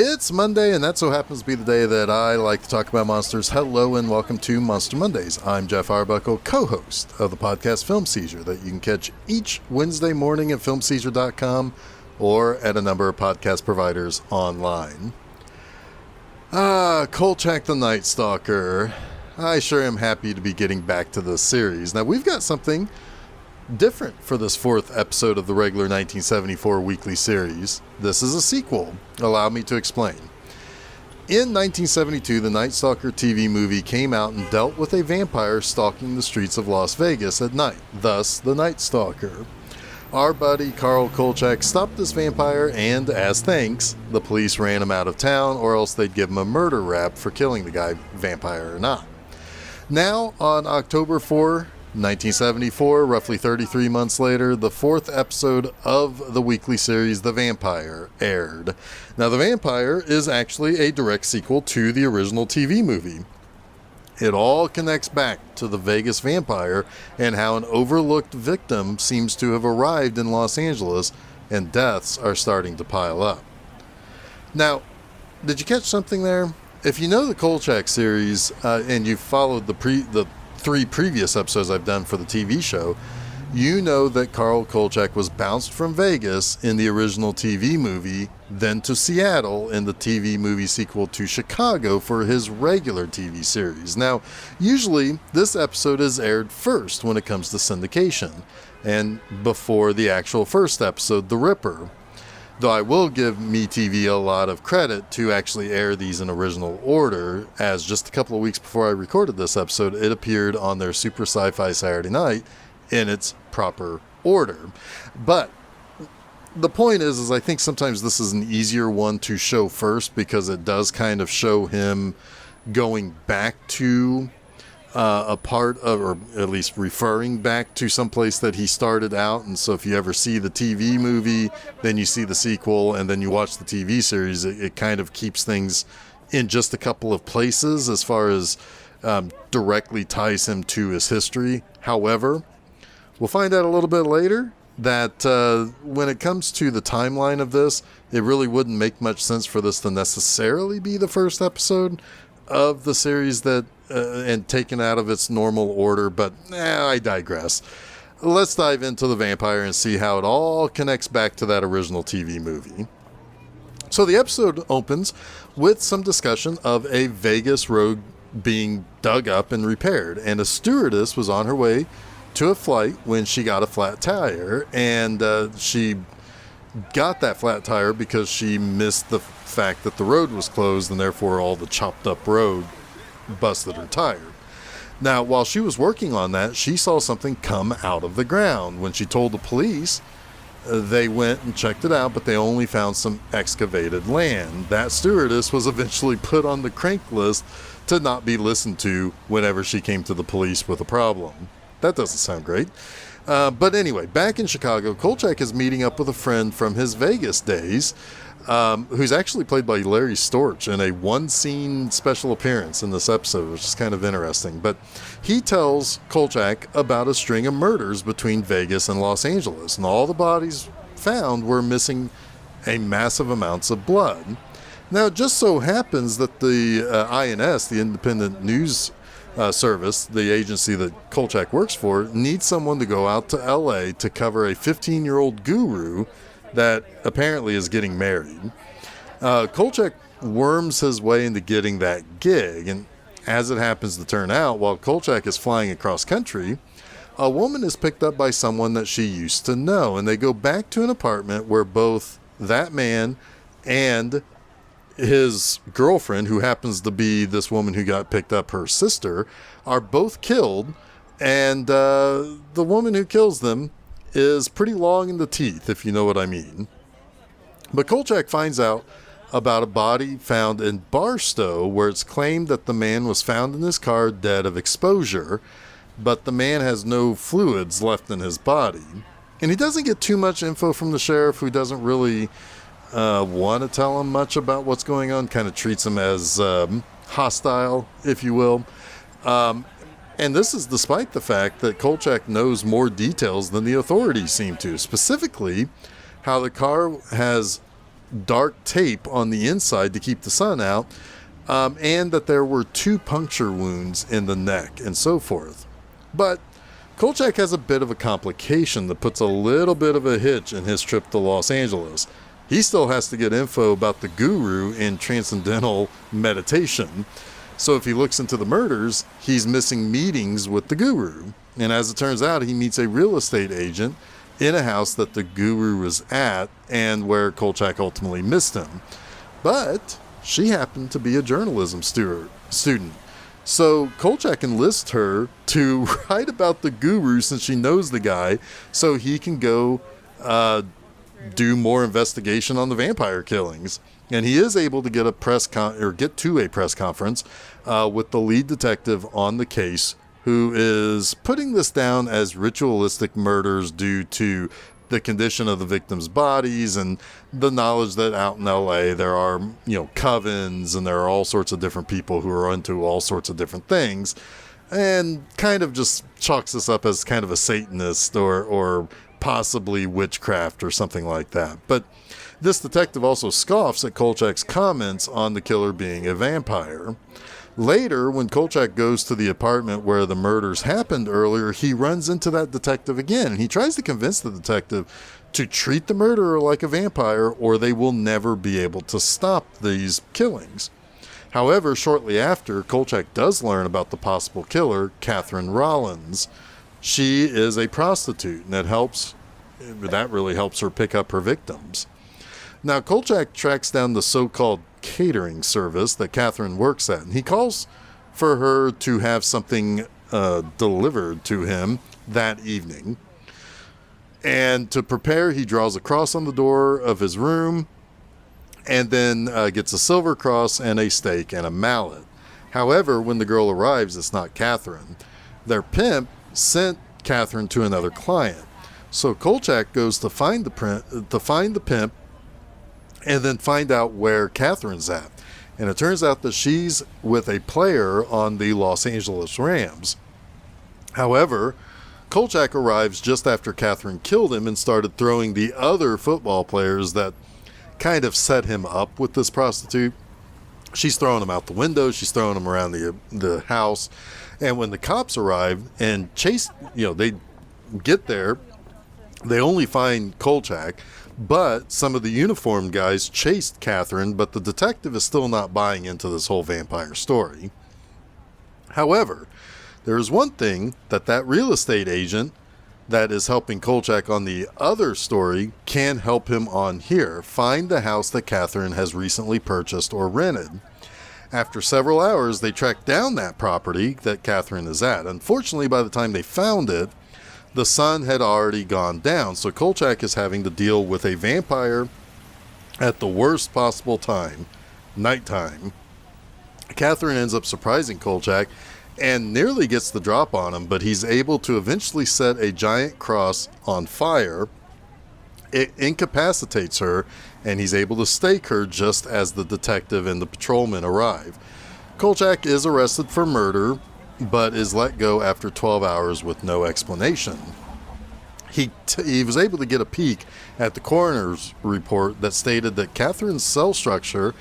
It's Monday, and that so happens to be the day that I like to talk about monsters. Hello, and welcome to Monster Mondays. I'm Jeff Arbuckle, co-host of the podcast Film Seizure, that you can catch each Wednesday morning at filmseizure.com or at a number of podcast providers online. Kolchak the Night Stalker. I sure am happy to be getting back to this series. Now, we've got something different for this fourth episode of the regular 1974 weekly series. This is a sequel. Allow me to explain. In 1972, the Night Stalker TV movie came out and dealt with a vampire stalking the streets of Las Vegas at night, thus the Night Stalker. Our buddy Carl Kolchak stopped this vampire, and as thanks, the police ran him out of town, or else they'd give him a murder rap for killing the guy, vampire or not. Now, on October 4, 1974, roughly 33 months later, the fourth episode of the weekly series, The Vampire, aired. Now, The Vampire is actually a direct sequel to the original TV movie. It all connects back to the Vegas vampire and how an overlooked victim seems to have arrived in Los Angeles, and deaths are starting to pile up. Now, did you catch something there? If you know the Kolchak series, and you've followed the three previous episodes I've done for the TV show, you know that Carl Kolchak was bounced from Vegas in the original TV movie, then to Seattle in the TV movie sequel to Chicago for his regular TV series. Now, usually this episode is aired first when it comes to syndication, and before the actual first episode, The Ripper. Though I will give MeTV a lot of credit to actually air these in original order, as just a couple of weeks before I recorded this episode, it appeared on their Super Sci-Fi Saturday Night in its proper order. But the point is I think sometimes this is an easier one to show first, because it does kind of show him going back to a part of, or at least referring back to some place that he started out. And so if you ever see the TV movie, then you see the sequel, and then you watch the TV series, it kind of keeps things in just a couple of places as far as directly ties him to his history. However, we'll find out a little bit later that when it comes to the timeline of this, it really wouldn't make much sense for this to necessarily be the first episode of the series that and taken out of its normal order, but I digress. Let's dive into The Vampire and see how it all connects back to that original TV movie. So the episode opens with some discussion of a Vegas road being dug up and repaired, and a stewardess was on her way to a flight when she got a flat tire, and she got that flat tire because she missed the fact that the road was closed, and therefore all the chopped up road busted her tire. Now, while she was working on that, she saw something come out of the ground. When she told the police, they went and checked it out, but they only found some excavated land. That stewardess was eventually put on the crank list to not be listened to whenever she came to the police with a problem. That doesn't sound great. But anyway, back in Chicago, Kolchak is meeting up with a friend from his Vegas days, who's actually played by Larry Storch in a one-scene special appearance in this episode, which is kind of interesting. But he tells Kolchak about a string of murders between Vegas and Los Angeles, and all the bodies found were missing a massive amounts of blood. Now, it just so happens that the INS, the Independent News Service, the agency that Kolchak works for, needs someone to go out to LA to cover a 15-year-old guru that apparently is getting married. Kolchak worms his way into getting that gig, and as it happens to turn out, while Kolchak is flying across country, a woman is picked up by someone that she used to know, and they go back to an apartment where both that man and his girlfriend, who happens to be this woman who got picked up, her sister, are both killed, and the woman who kills them is pretty long in the teeth, if you know what I mean. But Kolchak finds out about a body found in Barstow, where it's claimed that the man was found in his car dead of exposure, but the man has no fluids left in his body. And he doesn't get too much info from the sheriff, who doesn't really want to tell him much about what's going on, kind of treats him as hostile, if you will. And this is despite the fact that Kolchak knows more details than the authorities seem to, specifically how the car has dark tape on the inside to keep the sun out, and that there were 2 puncture wounds in the neck and so forth. But Kolchak has a bit of a complication that puts a little bit of a hitch in his trip to Los Angeles. He still has to get info about the guru in transcendental meditation. So if he looks into the murders, he's missing meetings with the guru. And as it turns out, he meets a real estate agent in a house that the guru was at and where Kolchak ultimately missed him. But she happened to be a journalism student. So Kolchak enlists her to write about the guru since she knows the guy, so he can go do more investigation on the vampire killings. And he is able to get to a press conference with the lead detective on the case, who is putting this down as ritualistic murders due to the condition of the victims' bodies and the knowledge that out in LA there are, covens and there are all sorts of different people who are into all sorts of different things, and kind of just chalks this up as kind of a Satanist or possibly witchcraft or something like that. But this detective also scoffs at Kolchak's comments on the killer being a vampire. Later, when Kolchak goes to the apartment where the murders happened earlier, he runs into that detective again, and he tries to convince the detective to treat the murderer like a vampire or they will never be able to stop these killings. However, shortly after, Kolchak does learn about the possible killer, Catherine Rollins. She is a prostitute, and that really helps her pick up her victims. Now, Kolchak tracks down the so-called catering service that Catherine works at, and he calls for her to have something delivered to him that evening. And to prepare, he draws a cross on the door of his room and then gets a silver cross and a stake and a mallet. However, when the girl arrives, it's not Catherine. Their pimp sent Catherine to another client. So Kolchak goes to find the pimp and then find out where Catherine's at. And it turns out that she's with a player on the Los Angeles Rams. However, Kolchak arrives just after Catherine killed him and started throwing the other football players that kind of set him up with this prostitute. She's throwing them out the window. She's throwing them around the house. And when the cops arrive and they get there, they only find Kolchak. But some of the uniformed guys chased Catherine, but the detective is still not buying into this whole vampire story. However, there is one thing that real estate agent that is helping Kolchak on the other story can help him on here. Find the house that Catherine has recently purchased or rented. After several hours, they track down that property that Catherine is at. Unfortunately, by the time they found it, the sun had already gone down, so Kolchak is having to deal with a vampire at the worst possible time, nighttime. Catherine ends up surprising Kolchak and nearly gets the drop on him, but he's able to eventually set a giant cross on fire. It incapacitates her, and he's able to stake her just as the detective and the patrolman arrive. Kolchak is arrested for murder, but is let go after 12 hours with no explanation. He was able to get a peek at the coroner's report that stated that Catherine's cell structure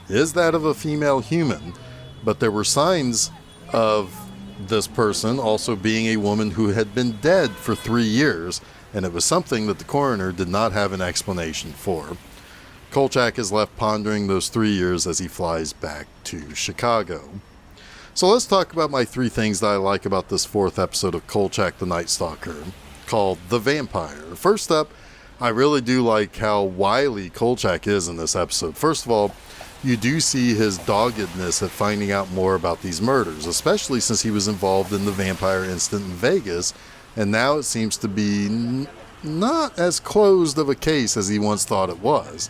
is that of a female human, but there were signs of this person also being a woman who had been dead for 3 years, and it was something that the coroner did not have an explanation for. Kolchak is left pondering those 3 years as he flies back to Chicago. So let's talk about my 3 things that I like about this 4th episode of Kolchak the Night Stalker, called The Vampire. First up, I really do like how wily Kolchak is in this episode. First of all, you do see his doggedness at finding out more about these murders, especially since he was involved in the vampire incident in Vegas, and now it seems to be not as closed of a case as he once thought it was.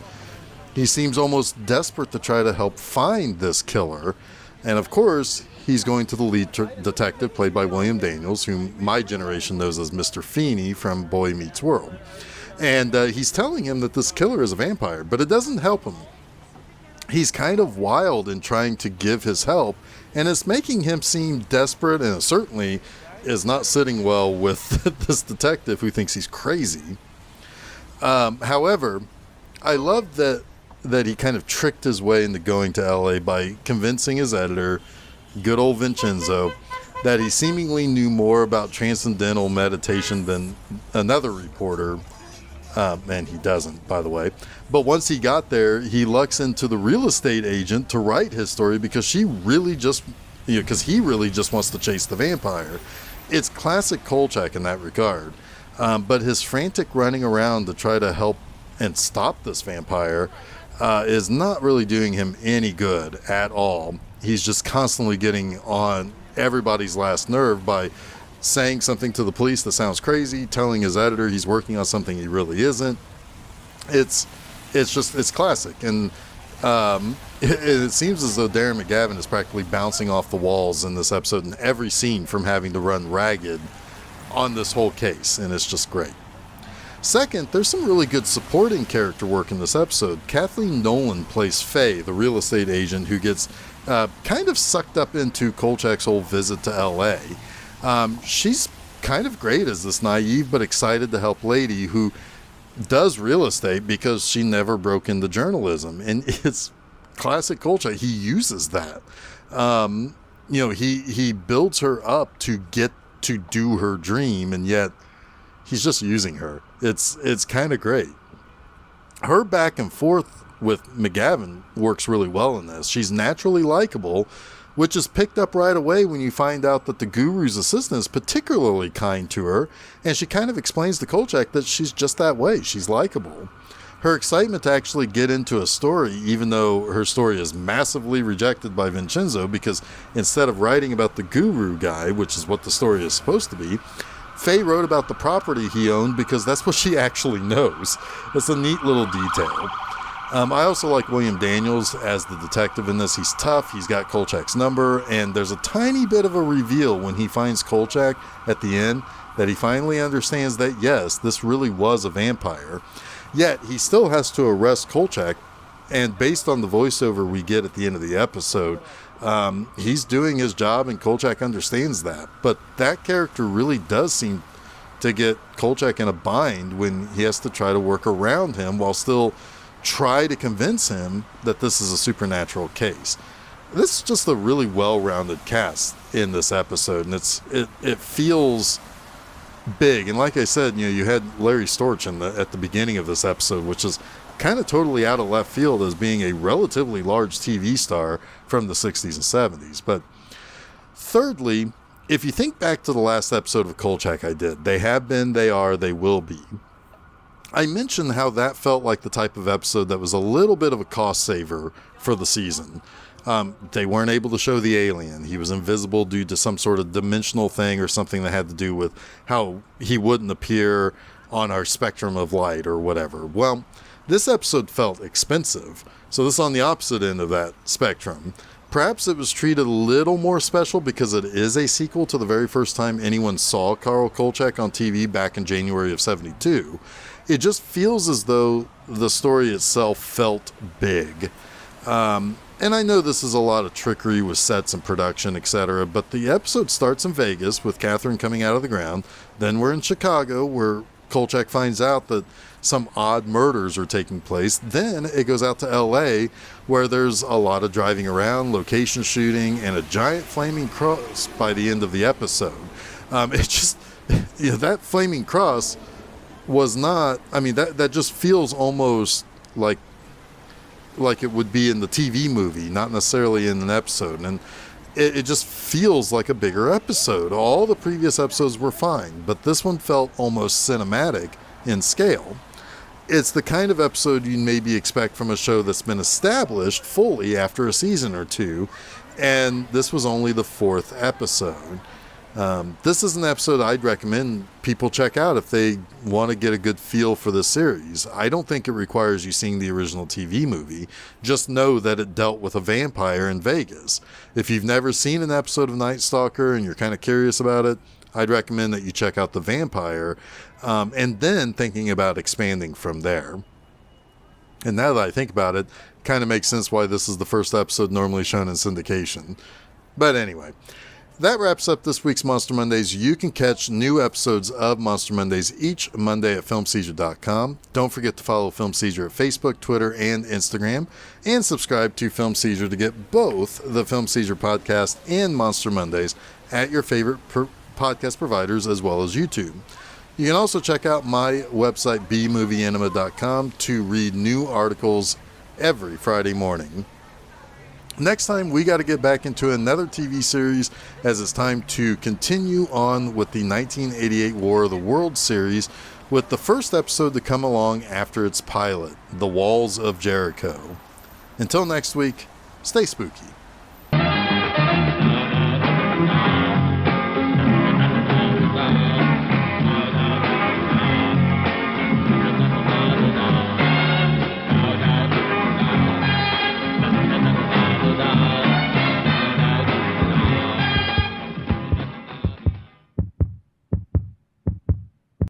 He seems almost desperate to try to help find this killer, and of course, he's going to the lead detective, played by William Daniels, whom my generation knows as Mr. Feeney from Boy Meets World. And he's telling him that this killer is a vampire, but it doesn't help him. He's kind of wild in trying to give his help, and it's making him seem desperate, and it certainly is not sitting well with this detective who thinks he's crazy. However, I love that that he kind of tricked his way into going to LA by convincing his editor, good old Vincenzo, that he seemingly knew more about transcendental meditation than another reporter. And he doesn't, by the way. But once he got there, he lucks into the real estate agent to write his story because he really just wants to chase the vampire. It's classic Kolchak in that regard. But his frantic running around to try to help and stop this vampire is not really doing him any good at all. He's just constantly getting on everybody's last nerve by saying something to the police that sounds crazy, telling his editor he's working on something he really isn't. It's classic. And it seems as though Darren McGavin is practically bouncing off the walls in this episode in every scene from having to run ragged on this whole case, and it's just great. Second, there's some really good supporting character work in this episode. Kathleen Nolan plays Faye, the real estate agent who gets kind of sucked up into Kolchak's whole visit to LA. She's kind of great as this naive but excited to help lady who does real estate because she never broke into journalism. And it's classic Kolchak. He uses that. He builds her up to get to do her dream, and yet he's just using her. It's kind of great. Her back and forth with McGavin works really well in this. She's naturally likable, which is picked up right away when you find out that the guru's assistant is particularly kind to her, and she kind of explains to Kolchak that she's just that way. She's likable. Her excitement to actually get into a story, even though her story is massively rejected by Vincenzo, because instead of writing about the guru guy, which is what the story is supposed to be, Faye wrote about the property he owned because that's what she actually knows. It's a neat little detail. I also like William Daniels as the detective in this. He's tough, he's got Kolchak's number, and there's a tiny bit of a reveal when he finds Kolchak at the end that he finally understands that, yes, this really was a vampire. Yet, he still has to arrest Kolchak, and based on the voiceover we get at the end of the episode, he's doing his job and Kolchak understands that. But that character really does seem to get Kolchak in a bind when he has to try to work around him while still try to convince him that this is a supernatural case. This is just a really well-rounded cast in this episode, and it feels big. And like I said, you had Larry Storch at the beginning of this episode, which is kind of totally out of left field as being a relatively large TV star from the 60s and 70s. But thirdly, if you think back to the last episode of Kolchak I did, They Have Been, They Are, They Will Be, I mentioned how that felt like the type of episode that was a little bit of a cost saver for the season. They weren't able to show the alien. He was invisible due to some sort of dimensional thing or something that had to do with how he wouldn't appear on our spectrum of light or whatever. Well, this episode felt expensive, so this is on the opposite end of that spectrum. Perhaps it was treated a little more special because it is a sequel to the very first time anyone saw Carl Kolchak on TV back in January of 72. It just feels as though the story itself felt big. And I know this is a lot of trickery with sets and production, etc., but the episode starts in Vegas with Catherine coming out of the ground. Then we're in Chicago, where Kolchak finds out that some odd murders are taking place. Then it goes out to LA, where there's a lot of driving around, location shooting, and a giant flaming cross by the end of the episode. That flaming cross was not, that just feels almost like it would be in the TV movie, not necessarily in an episode. And it just feels like a bigger episode. All the previous episodes were fine, but this one felt almost cinematic in scale. It's the kind of episode you'd maybe expect from a show that's been established fully after a season or two, and this was only the 4th episode. This is an episode I'd recommend people check out if they want to get a good feel for the series. I don't think it requires you seeing the original TV movie. Just know that it dealt with a vampire in Vegas. If you've never seen an episode of Night Stalker and you're kind of curious about it, I'd recommend that you check out The Vampire, and then thinking about expanding from there. And now that I think about it, kind of makes sense why this is the first episode normally shown in syndication. But anyway, That wraps up this week's Monster Mondays. You can catch new episodes of Monster Mondays each Monday at filmseizure.com. Don't forget to follow Film Seizure at Facebook, Twitter, and Instagram, and subscribe to Film Seizure to get both the Film Seizure Podcast and Monster Mondays at your favorite podcast providers as well as YouTube. You can also check out my website, bmovieanima.com, to read new articles every Friday morning. Next time, we got to get back into another TV series, as it's time to continue on with the 1988 War of the Worlds series, with the first episode to come along after its pilot, The Walls of Jericho. Until next week, stay spooky.